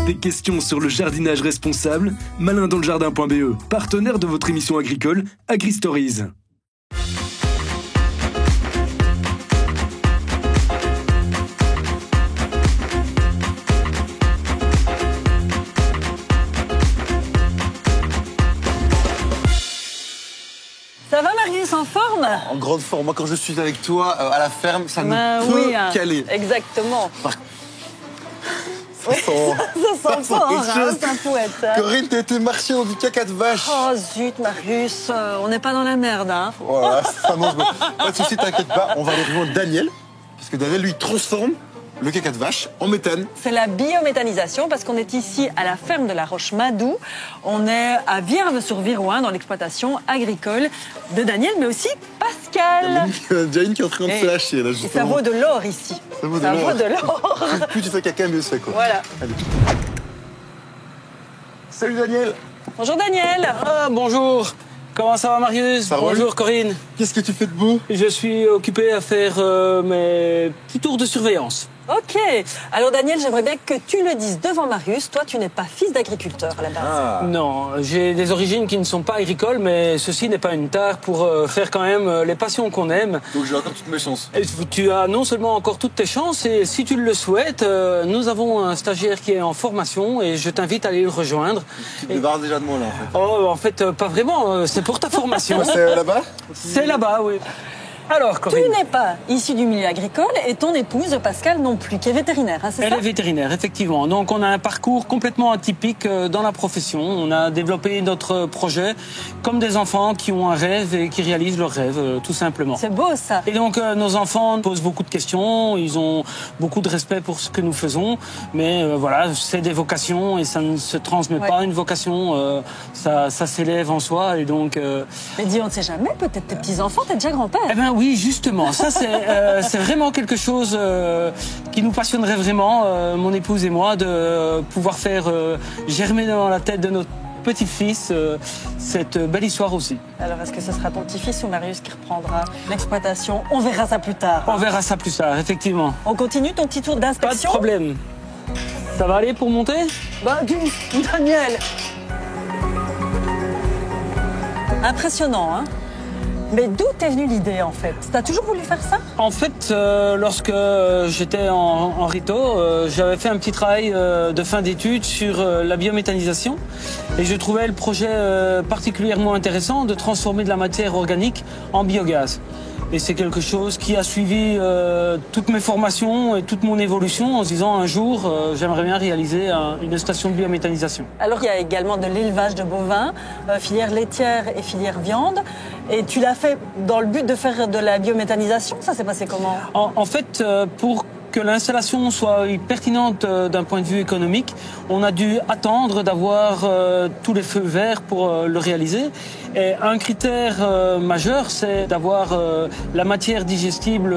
Des questions sur le jardinage responsable? Malindansljardin.be, partenaire de votre émission agricole AgriStories. Ça va Marius, en forme? En grande forme. Moi, quand je suis avec toi à la ferme, ça ne peut oui, qu'aller. Exactement. Ça Ça sent fort, hein, c'est un poète. Corinne, t'as été marcher dans du caca de vache. Oh zut, Marius, on n'est pas dans la merde, hein. Voilà, ça mange bon. Pas de soucis, t'inquiète pas, on va aller rejoindre Daniel. Parce que Daniel, lui, transforme le caca de vache en méthane. C'est la biométhanisation parce qu'on est ici à la ferme de la Roche-Madou. On est à Virves-sur-Virouin dans l'exploitation agricole de Daniel, mais aussi Pascal. Il y a déjà une qui est en train de se lâcher, là, Et justement. ça vaut de l'or ici. Ça vaut de l'or. Plus tu fais caca, mieux c'est, quoi. Voilà. Allez. Salut Daniel. Bonjour Daniel. Ah, bonjour. Comment ça va Marius? Ça roule. Bonjour Corinne. Qu'est-ce que tu fais de beau? Je suis occupé à faire mes petits tours de surveillance. Ok. Alors Daniel, j'aimerais bien que tu le dises devant Marius. Toi, tu n'es pas fils d'agriculteur à la base. Ah. Non, j'ai des origines qui ne sont pas agricoles, mais ceci n'est pas une tare pour faire quand même les passions qu'on aime. Donc j'ai encore toutes mes chances. Et tu as non seulement encore toutes tes chances, et si tu le souhaites, nous avons un stagiaire qui est en formation et je t'invite à aller le rejoindre. Tu te débarrasses déjà de moi, là, en fait. Oh, en fait, pas vraiment, c'est pour ta formation. C'est là-bas? C'est là-bas, oui. Alors, Tu Corinne. n'es pas issu du milieu agricole et ton épouse, Pascal, non plus, qui est vétérinaire, hein, c'est Elle ça? est vétérinaire, effectivement. Donc, on a un parcours complètement atypique dans la profession. On a développé notre projet comme des enfants qui ont un rêve et qui réalisent leur rêve, tout simplement. C'est beau, ça. Et donc, nos enfants posent beaucoup de questions. Ils ont beaucoup de respect pour ce que nous faisons. Mais voilà, c'est des vocations et ça ne se transmet pas. Une vocation, ça s'élève en soi. Et donc... Mais dis, on ne sait jamais, peut-être tes petits-enfants, t'es déjà grand-père. Eh ben oui, justement. Ça, c'est vraiment quelque chose qui nous passionnerait vraiment, mon épouse et moi, de pouvoir faire germer dans la tête de notre petit-fils cette belle histoire aussi. Alors, est-ce que ce sera ton petit-fils ou Marius qui reprendra l'exploitation? On verra ça plus tard. On verra ça plus tard, effectivement. On continue ton petit tour Pas de d'inspection? problème. Ça va aller pour monter? Bah, Daniel. Impressionnant, hein? Mais d'où t'es venue l'idée, en fait? T'as toujours voulu faire ça? En fait, lorsque j'étais en Rito, j'avais fait un petit travail de fin d'études sur la biométhanisation et je trouvais le projet particulièrement intéressant de transformer de la matière organique en biogaz. Et c'est quelque chose qui a suivi toutes mes formations et toute mon évolution en se disant un jour, j'aimerais bien réaliser une station de biométhanisation. Alors, il y a également de l'élevage de bovins, filière laitière et filière viande. Et tu l'as fait dans le but de faire de la biométhanisation? Ça s'est passé comment? En fait, pour que l'installation soit pertinente d'un point de vue économique, on a dû attendre d'avoir tous les feux verts pour le réaliser. Et un critère majeur, c'est d'avoir la matière digestible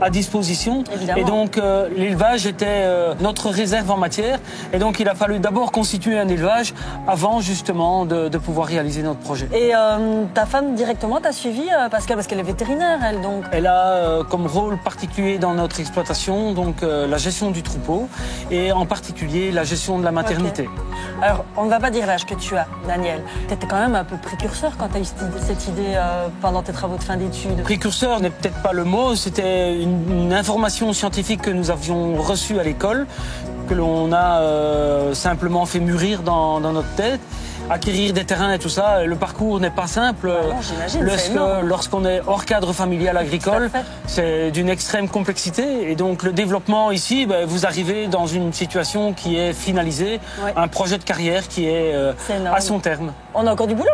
à disposition. Évidemment. Et donc, l'élevage était notre réserve en matière. Et donc, il a fallu d'abord constituer un élevage avant, justement, de pouvoir réaliser notre projet. Et ta femme, directement, t'a suivi, Pascal, parce qu'elle est vétérinaire, elle, donc. Elle a comme rôle particulier dans notre exploitation, donc la gestion du troupeau et en particulier la gestion de la maternité. Okay. Alors, on ne va pas dire l'âge que tu as, Daniel. Tu étais quand même un peu précurseur quand tu as eu cette idée pendant tes travaux de fin d'études. Précurseur n'est peut-être pas le mot, c'était une information scientifique que nous avions reçue à l'école, que l'on a simplement fait mûrir dans notre tête. Acquérir des terrains et tout ça, le parcours n'est pas simple. Non, j'imagine, lorsqu'on est hors cadre familial agricole, c'est d'une extrême complexité. Et donc le développement ici, vous arrivez dans une situation qui est finalisée, un projet de carrière qui est à son terme. On a encore du boulot?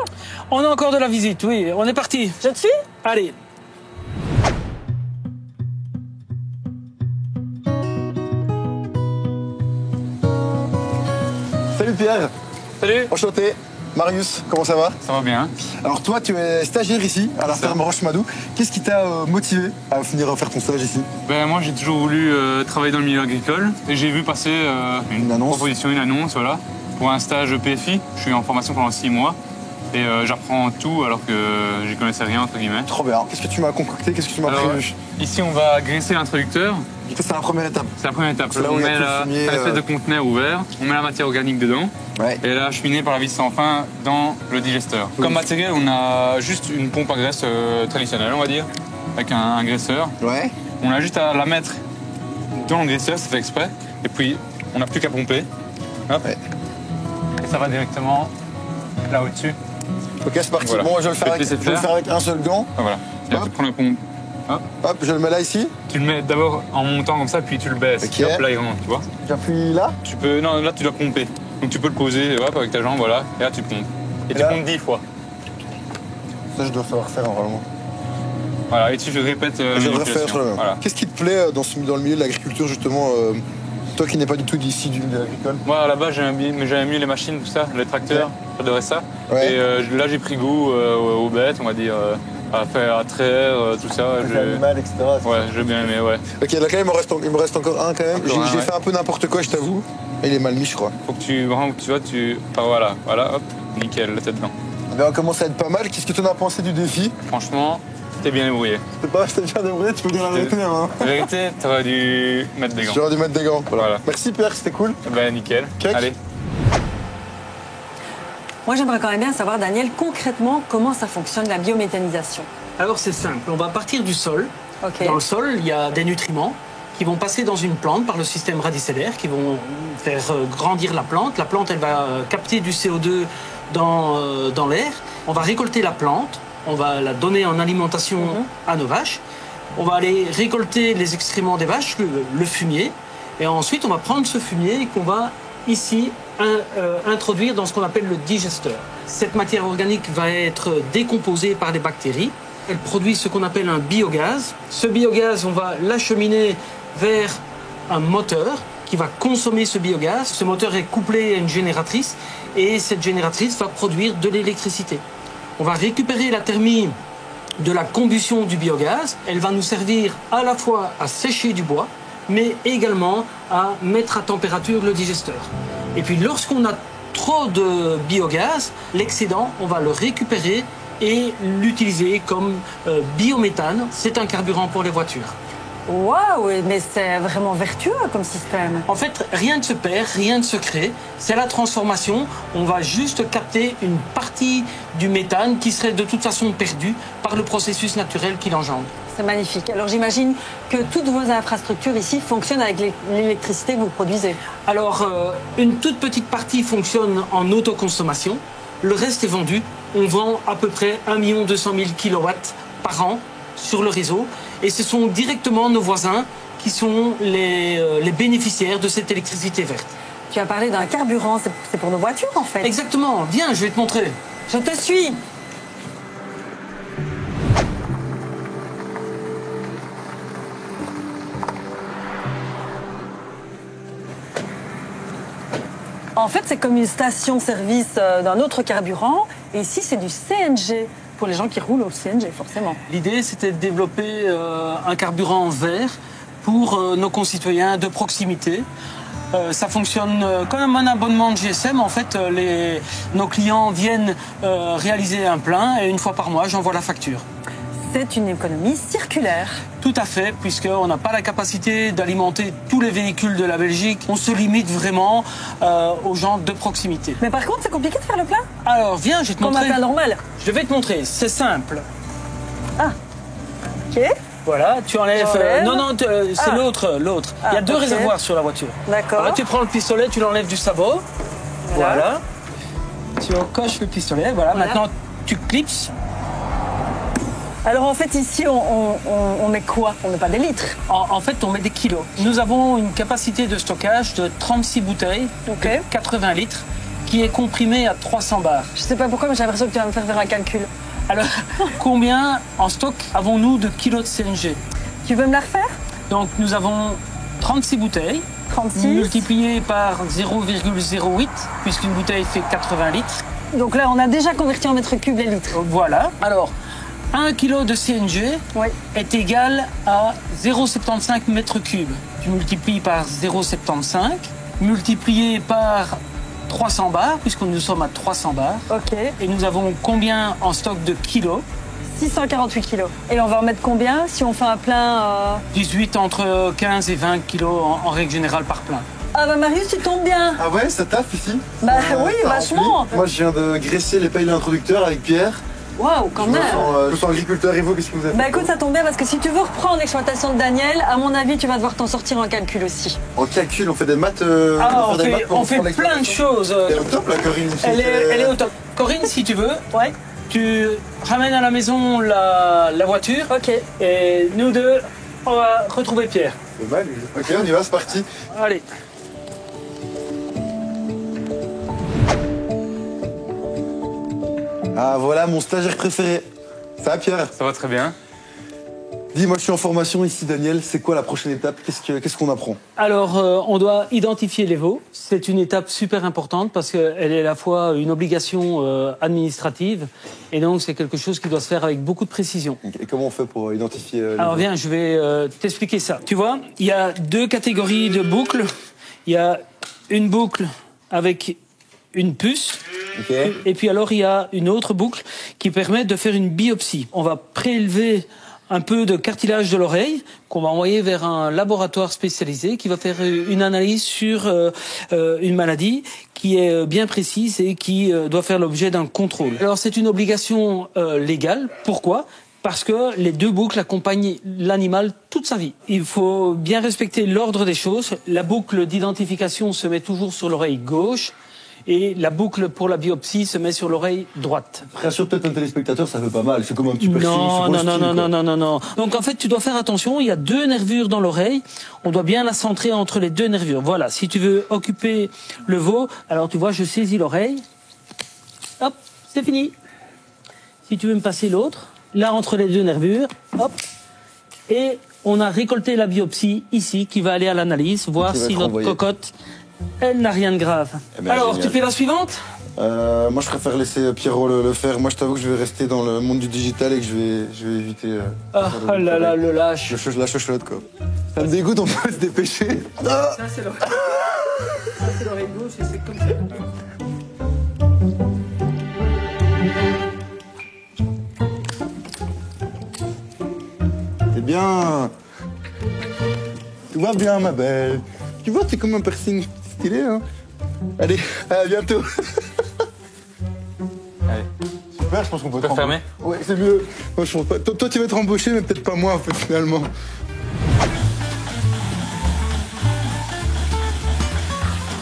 On a encore de la visite, oui. On est parti. Je te suis? Allez. Salut Pierre. Salut. Enchanté. Marius, comment ça va? Ça va bien. Alors toi, tu es stagiaire ici, à la ferme Roche-Madou. Qu'est-ce qui t'a motivé à venir faire ton stage ici? Moi, j'ai toujours voulu travailler dans le milieu agricole et j'ai vu passer une annonce. Proposition, une annonce, voilà, pour un stage PFI. Je suis en formation pendant 6 mois Et j'apprends tout alors que j'y connaissais rien, entre guillemets. Trop bien. Qu'est-ce que tu m'as concocté? Qu'est-ce que tu m'as Alors, prévu? ici, on va graisser l'introducteur. Ça, c'est la première étape. C'est la première étape. C'est là où On il y a met tout le fumier, une espèce de conteneur ouvert, on met la matière organique dedans. Ouais. Et là, acheminée par la vis sans fin dans le digesteur. Oui. Comme matériel, on a juste une pompe à graisse traditionnelle, on va dire, avec un graisseur. Ouais. On a juste à la mettre dans le graisseur, c'est fait exprès. Et puis, on n'a plus qu'à pomper. Hop. Ouais. Et ça va directement là au-dessus. Ok, c'est parti. Voilà. Bon, je vais Je vais te laisser le faire faire. avec un seul gant. Ah, voilà. Et là, Hop. tu prends la pompe. Hop. Hop, je le mets là ici. Tu le mets d'abord en montant comme ça, puis tu le baisses. Ok. Hop, là, il rentre, tu vois. J'appuie là. Tu peux, non, là, tu dois pomper. Donc, tu peux le poser hop, avec ta jambe, voilà. Et là, tu pompes. Et tu là pompes 10 fois. Ça, je dois savoir faire normalement. Voilà, et tu répètes Je vais le refaire manipulation. sur le même. Voilà. Qu'est-ce qui te plaît dans le milieu de l'agriculture, justement, toi qui n'es pas du tout d'ici, du milieu agricole? Moi, là-bas, j'aimais mieux les machines, tout ça, les tracteurs. Ouais. J'adorais ça. Ouais. Et là, j'ai pris goût aux bêtes, on va dire, à faire, à traire, tout ça. L'animal, etc. Ouais, j'ai bien aimé, ouais. Ok, là, quand même, il me reste encore un quand même. Encore un, J'ai ouais. fait un peu n'importe quoi, je t'avoue. Et il est mal mis, je crois. Faut que tu, vraiment, tu vois, enfin, voilà, hop, nickel, la tête dedans. Mais on commence à être pas mal. Qu'est-ce que tu en as pensé du défi? Franchement, t'es bien débrouillé. Je t'ai bien débrouillé, tu peux dire la vérité, hein. La vérité, t'aurais dû mettre des gants. J'aurais dû mettre des gants. Voilà. Merci Pierre, c'était cool. Ben, nickel. Check. Allez. Moi, j'aimerais quand même bien savoir, Daniel, concrètement, comment ça fonctionne la biométhanisation. Alors c'est simple, on va partir du sol. Ok. Dans le sol, il y a des nutriments qui vont passer dans une plante par le système radicellaire, qui vont faire grandir la plante. La plante, elle va capter du CO2 dans l'air. On va récolter la plante, on va la donner en alimentation à nos vaches. On va aller récolter les excréments des vaches, le fumier. Et ensuite, on va prendre ce fumier qu'on va ici introduire dans ce qu'on appelle le digesteur. Cette matière organique va être décomposée par des bactéries. Elle produit ce qu'on appelle un biogaz. Ce biogaz, on va l'acheminer vers un moteur qui va consommer ce biogaz. Ce moteur est couplé à une génératrice et cette génératrice va produire de l'électricité. On va récupérer la thermie de la combustion du biogaz. Elle va nous servir à la fois à sécher du bois, mais également à mettre à température le digesteur. Et puis lorsqu'on a trop de biogaz, l'excédent, on va le récupérer et l'utiliser comme biométhane. C'est un carburant pour les voitures. Waouh, mais c'est vraiment vertueux comme système. En fait, rien ne se perd, rien ne se crée. C'est la transformation. On va juste capter une partie du méthane qui serait de toute façon perdue par le processus naturel qui l'engendre. C'est magnifique. Alors j'imagine que toutes vos infrastructures ici fonctionnent avec l'électricité que vous produisez. Alors, une toute petite partie fonctionne en autoconsommation. Le reste est vendu. On vend à peu près 1 200 000 kilowatts par an sur le réseau. Et ce sont directement nos voisins qui sont les bénéficiaires de cette électricité verte. Tu as parlé d'un carburant, c'est pour nos voitures en fait. Exactement. Viens, je vais te montrer. Je te suis. En fait, c'est comme une station-service d'un autre carburant. Et ici, c'est du CNG. Pour les gens qui roulent au CNG, forcément. L'idée, c'était de développer un carburant vert pour nos concitoyens de proximité. Ça fonctionne comme un abonnement de GSM. En fait, nos clients viennent réaliser un plein et une fois par mois, j'envoie la facture. C'est une économie circulaire. Tout à fait, puisqu'on n'a pas la capacité d'alimenter tous les véhicules de la Belgique. On se limite vraiment aux gens de proximité. Mais par contre, c'est compliqué de faire le plein. Alors, viens, je vais te Comme un montrer. plein normal. Je vais te montrer, c'est simple. Ok. Voilà, tu enlèves... J'enlève. non, c'est Ah. l'autre. Il y a deux ok. réservoirs sur la voiture. D'accord. Voilà, tu prends le pistolet, tu l'enlèves du sabot. Voilà. Tu encoches le pistolet. Voilà. Voilà. Maintenant, tu clipses. Alors en fait, ici, on met quoi? On met pas des litres. En fait, on met des kilos. Nous avons une capacité de stockage de 36 bouteilles, Ok. de 80 litres, qui est comprimée à 300 bars. Je sais pas pourquoi, mais j'ai l'impression que tu vas me faire un calcul. Alors, combien en stock avons-nous de kilos de CNG? Tu veux me la refaire? Donc, nous avons 36 bouteilles, 36. multipliées par 0,08, puisqu'une bouteille fait 80 litres. Donc là, on a déjà converti en mètres cubes les litres. Voilà. Alors, 1 kg de CNG Oui. est égal à 0,75 mètres cubes. Tu multiplies par 0,75, multiplié par 300 bars, puisque nous sommes à 300 bars. Ok. Et nous avons combien en stock de kilos? 648 kilos. Et on va en mettre combien si on fait un plein 18 entre 15 et 20 kilos en règle générale par plein. Ah bah Marius, tu tombes bien. Ah ouais, ça taffe ici? Bah oui, ça vachement. remplit. Moi, je viens de graisser les pailles d'introducteurs avec Pierre. Waouh, quand même. Je me sens agriculteur, et vous, qu'est-ce que vous avez Bah fait? écoute, ça tombe bien parce que si tu veux reprendre l'exploitation de Daniel, à mon avis, tu vas devoir t'en sortir en calcul aussi. En calcul, on fait des maths. On fait plein de choses. Elle est au top, la Corinne. Elle est au top. Corinne, si tu veux, Ouais. tu ramènes à la maison la voiture. Ok. Et nous deux, on va retrouver Pierre. C'est mal. Ok, on y va, c'est parti. Allez. Ah, voilà mon stagiaire préféré. Ça va, Pierre? Ça va très bien. Dis-moi, je suis en formation ici, Daniel. C'est quoi la prochaine étape? Qu'est-ce qu'on apprend? Alors, on doit identifier les veaux. C'est une étape super importante parce qu'elle est à la fois une obligation administrative et donc c'est quelque chose qui doit se faire avec beaucoup de précision. Et comment on fait pour identifier les Alors veaux? viens, je vais t'expliquer ça. Tu vois, il y a deux catégories de boucles. Il y a une boucle avec une puce. Ok. Et puis alors, il y a une autre boucle qui permet de faire une biopsie. On va prélever un peu de cartilage de l'oreille qu'on va envoyer vers un laboratoire spécialisé qui va faire une analyse sur une maladie qui est bien précise et qui doit faire l'objet d'un contrôle. Alors c'est une obligation légale. Pourquoi ? Parce que les deux boucles accompagnent l'animal toute sa vie. Il faut bien respecter l'ordre des choses. La boucle d'identification se met toujours sur l'oreille gauche. Et la boucle pour la biopsie se met sur l'oreille droite. Rassure peut-être un téléspectateur, ça fait pas mal. C'est comme un petit piercing. Non. Donc en fait, tu dois faire attention. Il y a deux nervures dans l'oreille. On doit bien la centrer entre les deux nervures. Voilà. Si tu veux occuper le veau, alors tu vois, je saisis l'oreille. Hop, c'est fini. Si tu veux me passer l'autre, là entre les deux nervures, hop. Et on a récolté la biopsie ici, qui va aller à l'analyse, voir si notre cocotte, elle n'a rien de grave. Eh ben, alors, génial. tu fais la suivante ? Moi, je préfère laisser Pierrot le faire. Moi, je t'avoue que je vais rester dans le monde du digital et que je vais éviter. Ah là là, le lâche. La chochotte, quoi. Ça me dégoûte, on peut se dépêcher. Ça, c'est l'oreille. Ça, c'est l'oreille gauche et c'est comme ça. Eh bien. Tout va bien, ma belle. Tu vois, c'est comme un piercing stylé, hein. Allez, à bientôt. Allez. Super, je pense qu'on peut peux fermer. Ouais, c'est mieux. Moi, je pense pas. Toi, tu vas être embauché, mais peut-être pas moi, en fait, finalement.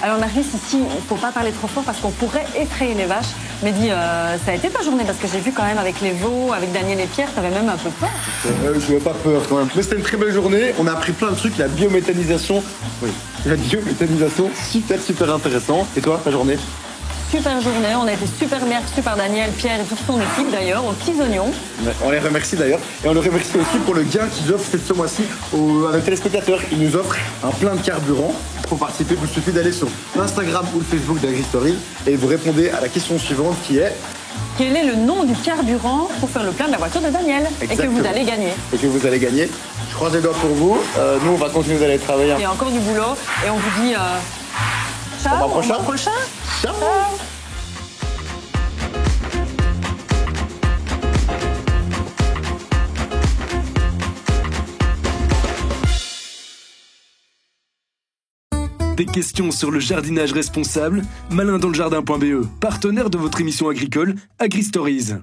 Alors Marius, ici, il ne faut pas parler trop fort parce qu'on pourrait effrayer les vaches. Mais dis, ça a été ta journée parce que j'ai vu quand même avec les veaux, avec Daniel et Pierre, t'avais même un peu peur. Je n'avais pas peur quand même. Mais c'était une très belle journée. On a appris plein de trucs. La biométhanisation. Oui. La biométhanisation, super intéressant. Et toi, ta journée? Super journée, on a été super bien reçus par Daniel, Pierre et toute son équipe d'ailleurs, aux petits oignons. On les remercie d'ailleurs. Et on les remercie aussi pour le gain qu'ils offrent ce mois-ci à nos téléspectateurs. Ils nous offrent un plein de carburant. Pour participer, il vous suffit d'aller sur l'Instagram ou le Facebook d'AgriStory et vous répondez à la question suivante qui est... Quel est le nom du carburant pour faire le plein de la voiture de Daniel? Exactement. Et que vous allez gagner. Et que vous allez gagner. Je croise les doigts pour vous. Nous, on va continuer d'aller travailler. Il y a encore du boulot et on vous dit ciao, Au mois prochain. Ciao. Des questions sur le jardinage responsable? Malin dans le jardin.be, partenaire de votre émission agricole AgriStories.